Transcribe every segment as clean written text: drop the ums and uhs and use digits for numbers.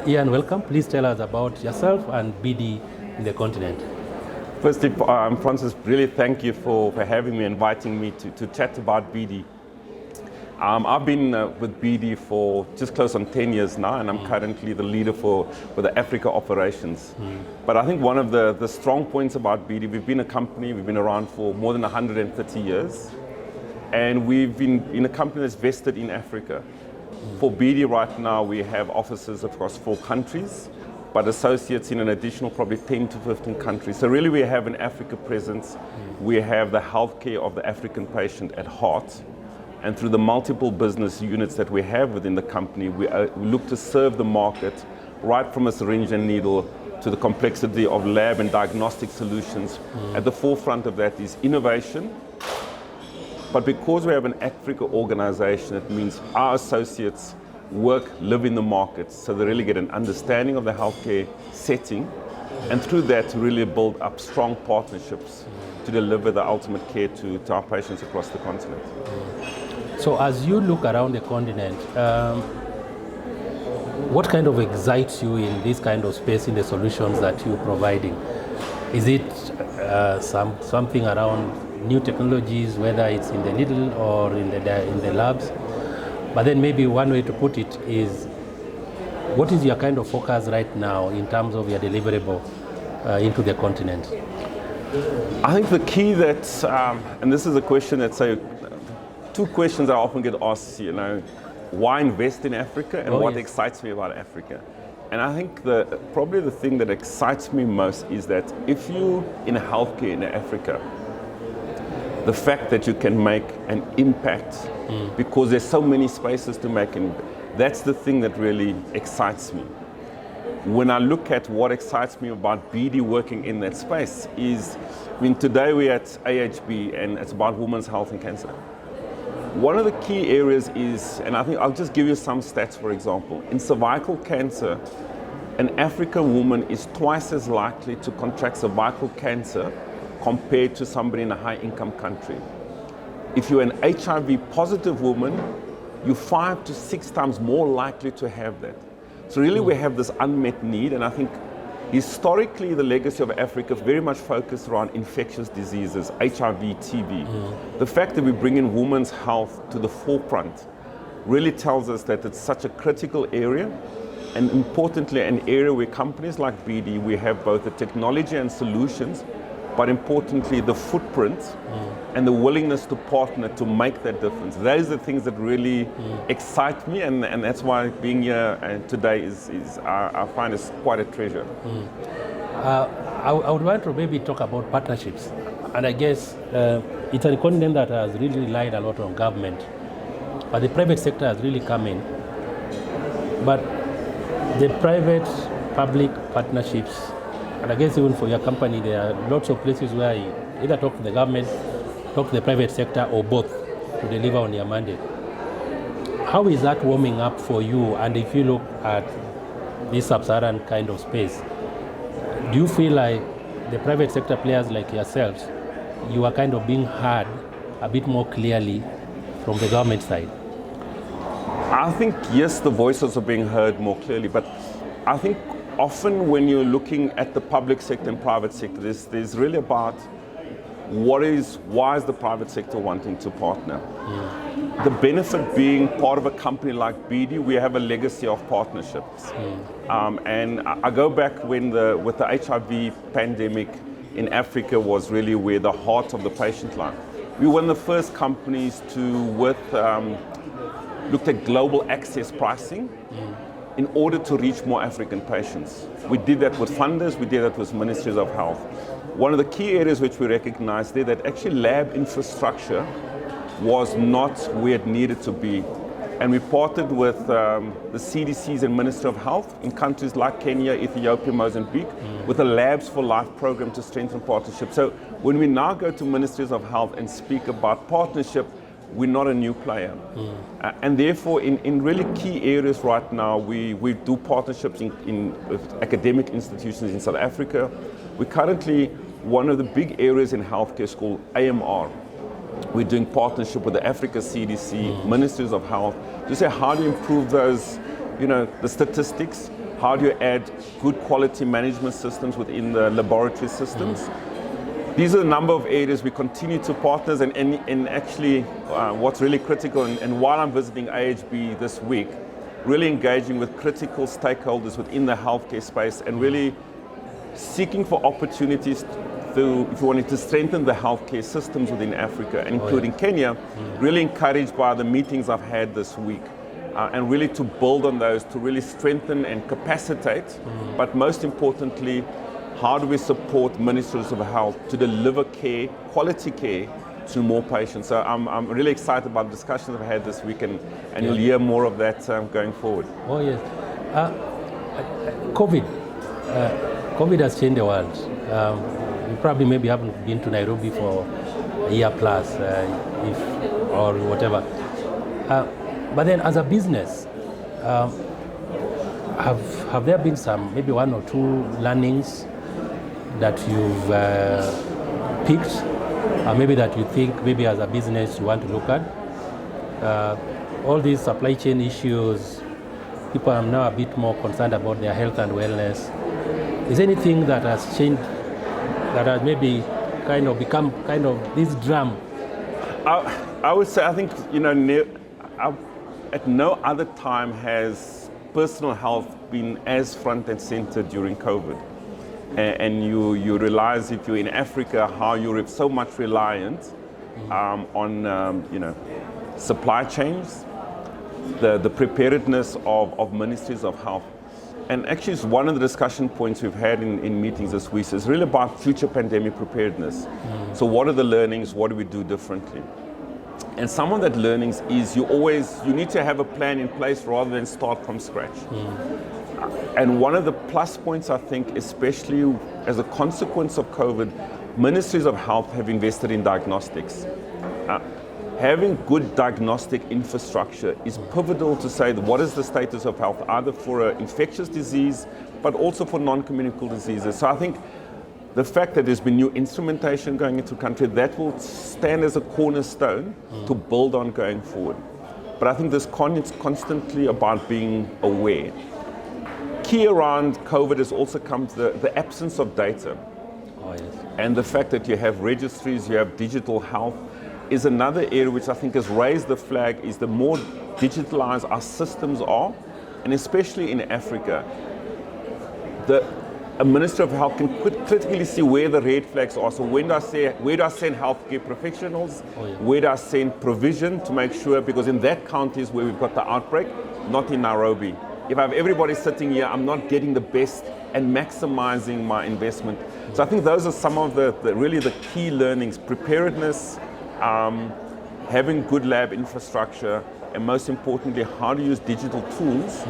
Ian, welcome. Please tell us about yourself and BD in the continent. Firstly, Francis, really thank you for having me, inviting me to chat about BD. I've been with BD for just close on 10 years now, and I'm currently the leader for the Africa operations. But I think one of the strong points about BD, we've been a company, we've been around for more than 130 years, and we've been in a company that's vested in Africa. For BD right now, we have offices across 4 countries, but associates in an additional probably 10 to 15 countries. So really we have an Africa presence. We have the healthcare of the African patient at heart. And through the multiple business units that we have within the company, we look to serve the market right from a syringe and needle to the complexity of lab and diagnostic solutions. At the forefront of that is innovation. But because we have an Africa organization, it means our associates live in the markets, so they really get an understanding of the healthcare setting, and through that really build up strong partnerships to deliver the ultimate care to our patients across the continent. So as you look around the continent, what kind of excites you in this kind of space, in the solutions that you're providing? Is it something around new technologies, whether it's in the needle or in the labs? But then maybe one way to put it is, what is your kind of focus right now in terms of your deliverable into the continent? I think the key that, and this is a question that, say, 2 questions I often get asked, why invest in Africa and what excites me about Africa? And I think probably the thing that excites me most is that if you in healthcare in Africa, the fact that you can make an impact because there's so many spaces to make an impact, that's the thing that really excites me. When I look at what excites me about BD working in that space is, today we're at AHB and it's about women's health and cancer. One of the key areas is, and I think I'll just give you some stats, for example, in cervical cancer, an African woman is twice as likely to contract cervical cancer compared to somebody in a high-income country. If you're an HIV positive woman, you're 5 to 6 times more likely to have that. So really we have this unmet need, and I think historically the legacy of Africa is very much focused around infectious diseases, HIV, TB. The fact that we bring in women's health to the forefront really tells us that it's such a critical area, and importantly an area where companies like BD, we have both the technology and solutions, but importantly the footprint and the willingness to partner to make that difference. Those are the things that really excite me, and that's why being here today I find is quite a treasure. I would want to maybe talk about partnerships, and I guess it's a continent that has really relied a lot on government, but the private sector has really come in. But the private-public partnerships, and I guess even for your company, there are lots of places where you either talk to the government, talk to the private sector, or both to deliver on your mandate. How is that warming up for you? And if you look at this sub-Saharan kind of space, do you feel like the private sector players like yourselves, you are kind of being heard a bit more clearly from the government side? I think, yes, the voices are being heard more clearly, but I think often when you're looking at the public sector and private sector, there's really about why is the private sector wanting to partner? The benefit being part of a company like BD, we have a legacy of partnerships. And I go back with the HIV pandemic in Africa was really where the heart of the patient lie. We were one of the first companies to looked at global access pricing in order to reach more African patients. We did that with funders, we did that with ministries of health. One of the key areas which we recognized there that actually lab infrastructure was not where it needed to be. And we partnered with the CDCs and Ministry of Health in countries like Kenya, Ethiopia, Mozambique, with a Labs for Life program to strengthen partnership. So when we now go to Ministries of Health and speak about partnership, we're not a new player. And therefore, in really key areas right now, we do partnerships with academic institutions in South Africa. We're currently, one of the big areas in healthcare is called AMR. We're doing partnership with the Africa CDC, Ministries of Health, to say how to improve those, the statistics, How do you add good quality management systems within the laboratory systems? These are a number of areas we continue to partners, and actually what's really critical, and while I'm visiting AHB this week, really engaging with critical stakeholders within the healthcare space and really seeking for opportunities to, if you wanted to strengthen the healthcare systems within Africa, including Kenya, really encouraged by the meetings I've had this week. And really to build on those, to really strengthen and capacitate, but most importantly, how do we support ministries of health to deliver care, quality care, to more patients? So I'm really excited about the discussions I've had this week, and you'll hear more of that going forward. Oh yes. COVID has changed the world. You probably maybe haven't been to Nairobi for a year plus, or whatever. But then as a business, have there been some, maybe one or two learnings that you've picked, or maybe that you think maybe as a business you want to look at? All these supply chain issues, people are now a bit more concerned about their health and wellness. Is there anything that has changed, that has maybe kind of become kind of this drum? I would say, I think, at no other time has personal health been as front and center during COVID. And you realize, if you're in Africa, how you're so much reliant on supply chains, the preparedness of ministries of health. And actually, it's one of the discussion points we've had in meetings this week. It's really about future pandemic preparedness. So what are the learnings? What do we do differently? And some of that learnings is you need to have a plan in place rather than start from scratch. And one of the plus points, I think, especially as a consequence of COVID, ministries of health have invested in diagnostics. Having good diagnostic infrastructure is pivotal to say what is the status of health, either for an infectious disease, but also for non-communicable diseases. So I think the fact that there's been new instrumentation going into the country, that will stand as a cornerstone to build on going forward. But I think it's constantly about being aware. Key around COVID has also come to the absence of data. Oh, yes. And the fact that you have registries, you have digital health, is another area which I think has raised the flag, is the more digitalized our systems are, and especially in Africa, a Minister of Health can critically see where the red flags are. So where do I send healthcare professionals? Where do I send provision to make sure, because in that county is where we've got the outbreak, not in Nairobi. If I have everybody sitting here, I'm not getting the best and maximizing my investment. So I think those are some of the really the key learnings: preparedness, having good lab infrastructure, and most importantly, how to use digital tools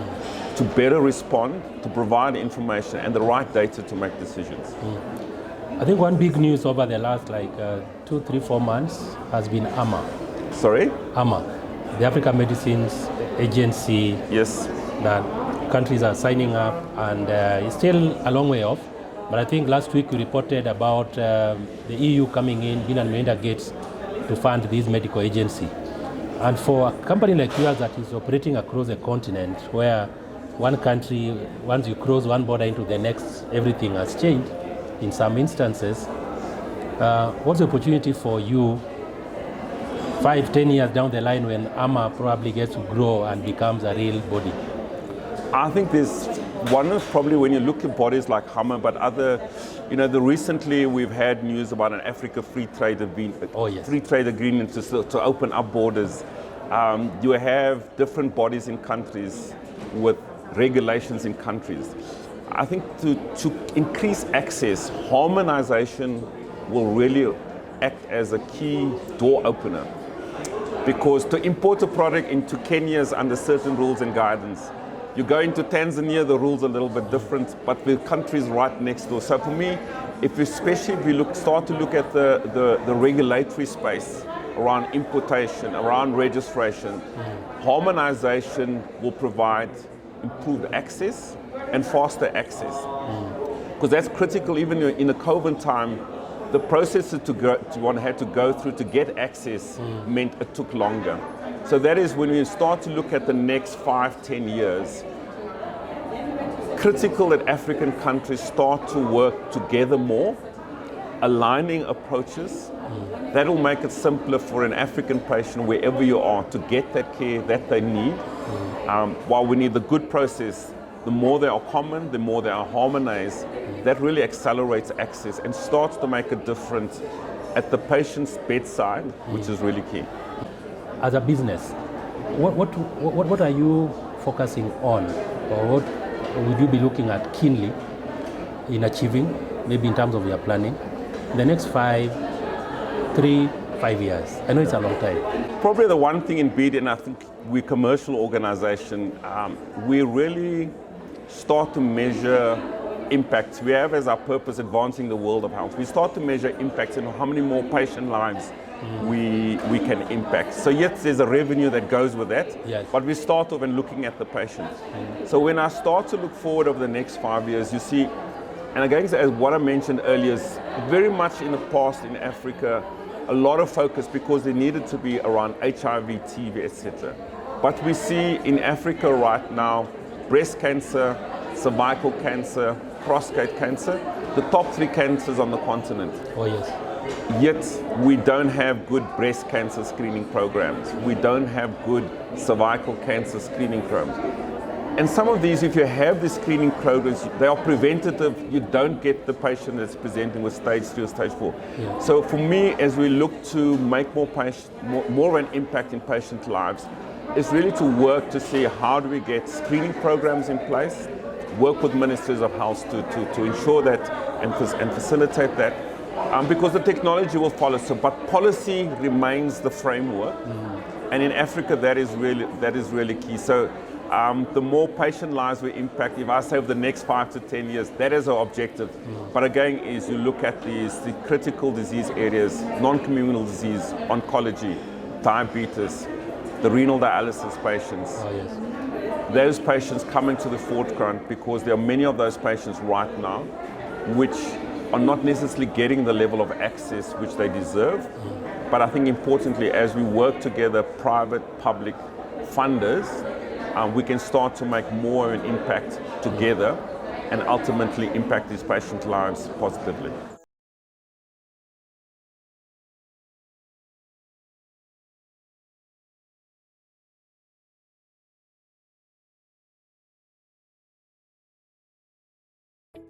to better respond, to provide information and the right data to make decisions. I think one big news over the last 2, 3, 4 months has been AMA. Sorry? AMA, the African Medicines Agency. Yes. That countries are signing up, and it's still a long way off. But I think last week we reported about the EU coming in, Bill and Melinda Gates, to fund this medical agency. And for a company like yours that is operating across a continent, where one country, once you cross one border into the next, everything has changed in some instances. What's the opportunity for you 5, 10 years down the line when AMA probably gets to grow and becomes a real body? I think there's one of probably when you look at bodies like AMA, but other, recently we've had news about an Africa free trade agreement to open up borders. You have different bodies in countries with regulations in countries. I think to increase access, harmonization will really act as a key door opener. Because to import a product into Kenya is under certain rules and guidance. You go into Tanzania, the rules are a little bit different, but the country's right next door. So for me, especially if we start to look at the regulatory space around importation, around registration, harmonization will provide improved access and faster access. Because that's critical. Even in the COVID time, the processes one had to go through to get access meant it took longer. So that is when we start to look at the next 5, 10 years, critical that African countries start to work together more, aligning approaches. That will make it simpler for an African patient, wherever you are, to get that care that they need. While we need the good process, the more they are common, the more they are harmonized, that really accelerates access and starts to make a difference at the patient's bedside, which is really key. As a business, what are you focusing on, or what would you be looking at keenly in achieving, maybe in terms of your planning, in the next 5 years? I know it's a long time. Probably the one thing in BD, and I think we're a commercial organization, we really start to measure impact. We have as our purpose advancing the world of health. We start to measure impact and how many more patient lives we can impact. So yes, there's a revenue that goes with that, yes, but we start off and looking at the patient. So when I start to look forward over the next 5 years, you see, and again, as what I mentioned earlier, is very much in the past in Africa, a lot of focus because there needed to be around HIV, TB, etc. But we see in Africa right now, breast cancer, cervical cancer, prostate cancer, the top 3 cancers on the continent. Oh yes. Yet we don't have good breast cancer screening programs. We don't have good cervical cancer screening programs. And some of these, if you have the screening programs, they are preventative. You don't get the patient that's presenting with stage 3 or stage 4. Yeah. So for me, as we look to make more of an impact in patient lives, it's really to work to see how do we get screening programs in place, work with ministries of health to ensure that and facilitate that, because the technology will follow. So, but policy remains the framework, and in Africa that is really key. So the more patient lives we impact, if I say over the next 5 to 10 years, that is our objective. But again, is you look at the critical disease areas, non-communicable disease, oncology, diabetes, the renal dialysis patients. Oh yes. Those patients coming to the forefront because there are many of those patients right now which are not necessarily getting the level of access which they deserve. But I think importantly, as we work together, private, public funders, we can start to make more of an impact together and ultimately impact these patients' lives positively.